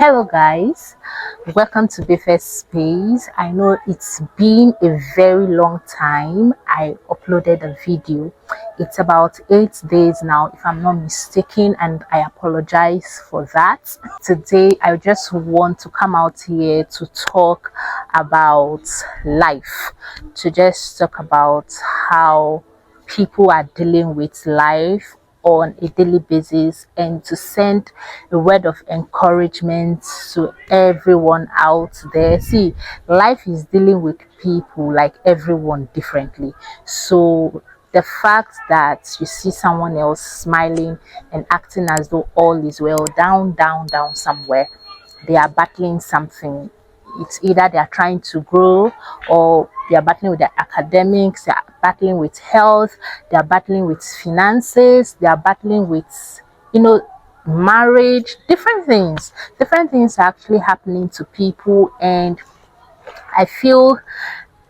Hello guys, welcome to BEFE'S space. I know it's been a very long time I uploaded a video. It's about 8 days now if I'm not mistaken, and I apologize for that. Today I just want to come out here to talk about life, to just talk about how people are dealing with life on a daily basis, and to send a word of encouragement to everyone out there. See, life is dealing with people like everyone differently. So the fact that you see someone else smiling and acting as though all is well, down somewhere, they are battling something. It's either they are trying to grow, or they are battling with their academics, they are battling with health, they are battling with finances, they are battling with, marriage. Different things are actually happening to people, and I feel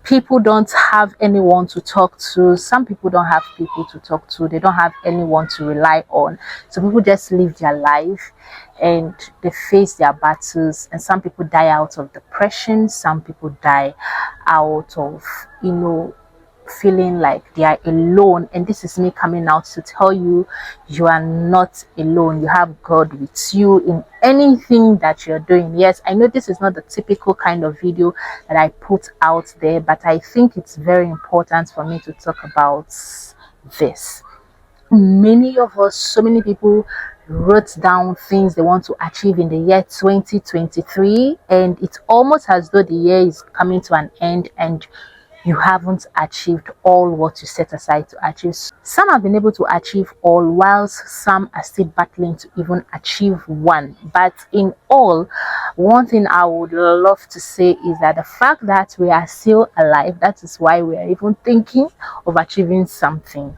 people don't have anyone to talk to. Some people don't have people to talk to, they don't have anyone to rely on, so people just live their life and they face their battles. And some people die out of depression, some people die out of feeling like they are alone. And this is me coming out to tell you, you are not alone. You have God with you in anything that you're doing. Yes, I know this is not the typical kind of video that I put out there, but I think it's very important for me to talk about this. Many of us, so many people wrote down things they want to achieve in the year 2023, and it's almost as though the year is coming to an end and you haven't achieved all what you set aside to achieve. Some have been able to achieve all, whilst some are still battling to even achieve one. But in all, one thing I would love to say is that the fact that we are still alive, that is why we are even thinking of achieving something.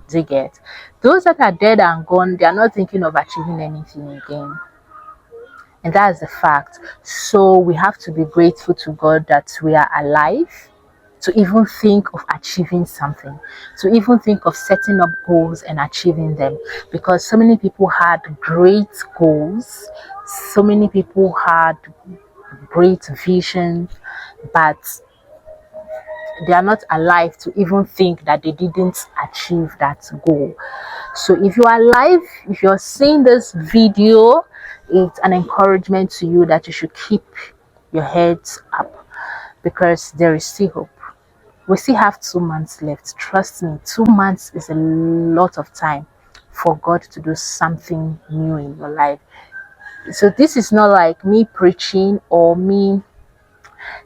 Do you get? Those that are dead and gone, they are not thinking of achieving anything again. And that's the fact. So we have to be grateful to God that we are alive, to even think of achieving something, to even think of setting up goals and achieving them. Because so many people had great goals, so many people had great vision, but they are not alive to even think that they didn't achieve that goal. So if you are alive, if you're seeing this video, it's an encouragement to you that you should keep your heads up, because there is still hope. We still have 2 months left. Trust me, 2 months is a lot of time for God to do something new in your life. So this is not like me preaching or me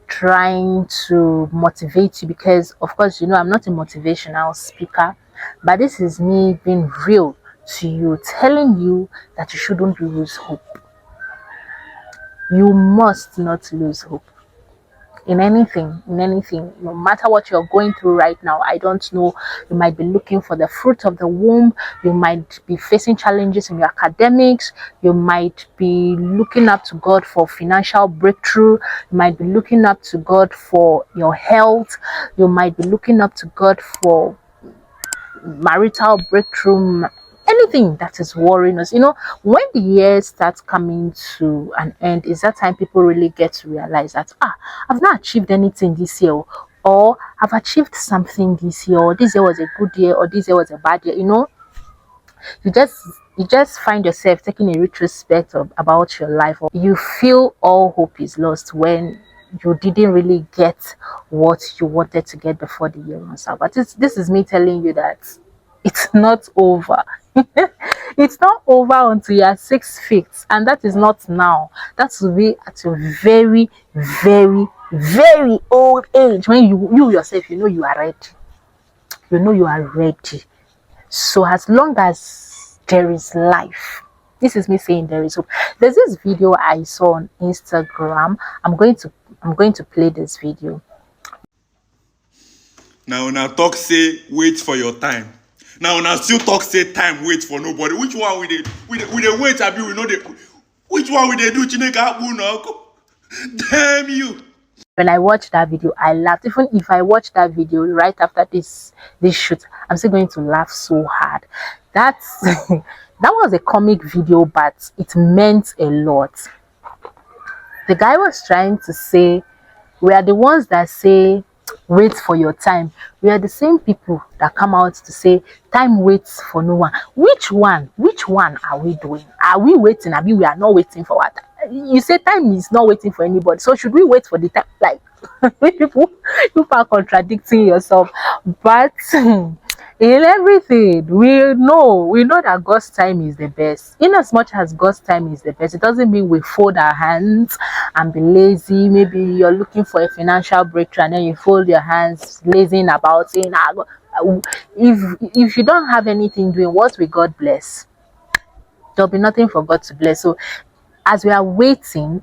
trying to motivate you, because of course I'm not a motivational speaker, but this is me being real to you, telling you that you shouldn't lose hope. You must not lose hope in anything, no matter what you're going through right now. I don't know, you might be looking for the fruit of the womb, you might be facing challenges in your academics, you might be looking up to God for financial breakthrough, you might be looking up to God for your health, you might be looking up to God for marital breakthrough, anything that is worrying us. When the year starts coming to an end, is that time people really get to realize that I've not achieved anything this year, or I've achieved something this year, or this year was a good year, or this year was a bad year. You just find yourself taking a retrospect about your life, or you feel all hope is lost when you didn't really get what you wanted to get before the year runs out. But this is me telling you that it's not over. It's not over until you are 6 feet, and that is not now. That will be at your very, very, very old age, when you yourself, you are ready. You are ready. So as long as there is life, this is me saying there is hope. There's this video I saw on Instagram. I'm going to play this video. Now talk say wait for your time. Now still talk say time wait for nobody. Which one we dey wait? Abi we know the which one we dey do? Chineke akpu now. Damn you. When I watched that video, I laughed. Even if I watched that video right after this shoot, I'm still going to laugh so hard. That was a comic video, but it meant a lot. The guy was trying to say, we are the ones that say, wait for your time. We are the same people that come out to say, time waits for no one. Which one? Which one are we doing? Are we waiting? I mean, we are not waiting for what? You say time is not waiting for anybody. So should we wait for the time? Like, people are contradicting yourself. But in everything, we know that God's time is the best. In as much as God's time is the best, it doesn't mean we fold our hands and be lazy. Maybe you're looking for a financial breakthrough and then you fold your hands, lazing about, saying, if you don't have anything doing, what will God bless? There'll be nothing for God to bless. So as we are waiting,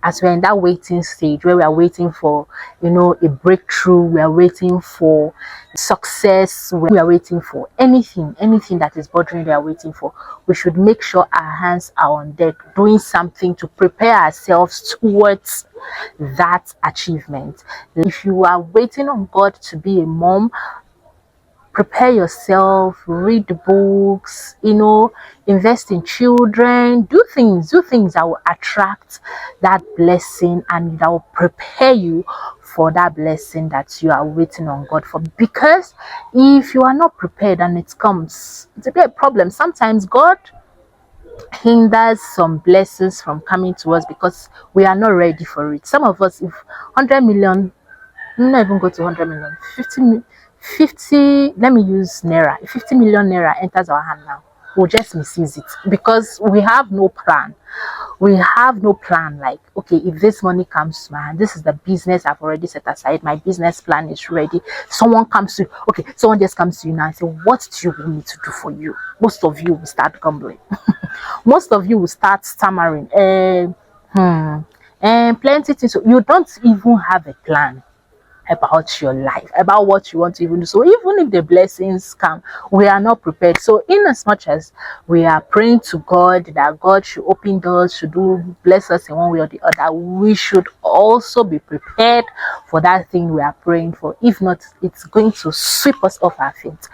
as we're in that waiting stage where we are waiting for, a breakthrough, we are waiting for success, we are waiting for anything that is bothering, we are waiting for, we should make sure our hands are on deck, doing something to prepare ourselves towards that achievement. If you are waiting on God to be a mom, prepare yourself, read books, invest in children, do things that will attract that blessing and that will prepare you for that blessing that you are waiting on God for. Because if you are not prepared and it comes, it's a bit problem. Sometimes God hinders some blessings from coming to us because we are not ready for it. Some of us, if 100 million, not even go to 100 million, 50, let me use naira, if 50 million naira enters our hand now, we'll just misuse it because we have no plan. Like, okay, if this money comes to my hand, this is the business I've already set aside, my business plan is ready. Someone just comes to you now and say, what do you want me to do for you? Most of you will start grumbling. Most of you will start stammering and plenty things. So you don't even have a plan about your life, about what you want to even do. So even if the blessings come, we are not prepared. So in as much as we are praying to God that God should open doors, should bless us in one way or the other, we should also be prepared for that thing we are praying for. If not, it's going to sweep us off our feet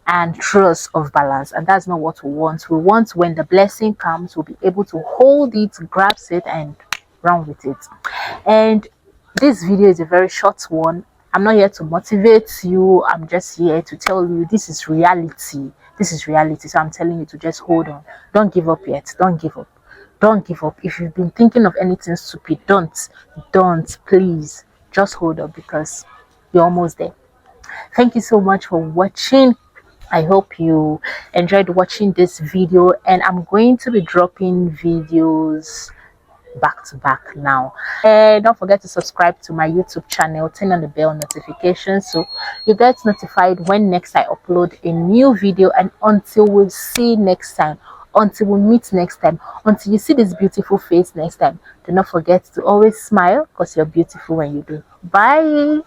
and throw us off balance, and that's not what we want. We want, when the blessing comes, we'll be able to hold it, grasp it, and run with it. And this video is a very short one. I'm not here to motivate you. I'm just here to tell you this is reality. So I'm telling you to just hold on. Don't give up yet. Don't give up. If you've been thinking of anything stupid, don't, please just hold up, because you're almost there. Thank you so much for watching. I hope you enjoyed watching this video, and I'm going to be dropping videos back to back now. And don't forget to subscribe to my YouTube channel, turn on the bell notification so you get notified when next I upload a new video. And until we see next time, until we meet next time, until you see this beautiful face next time, do not forget to always smile, because you're beautiful when you do. Bye.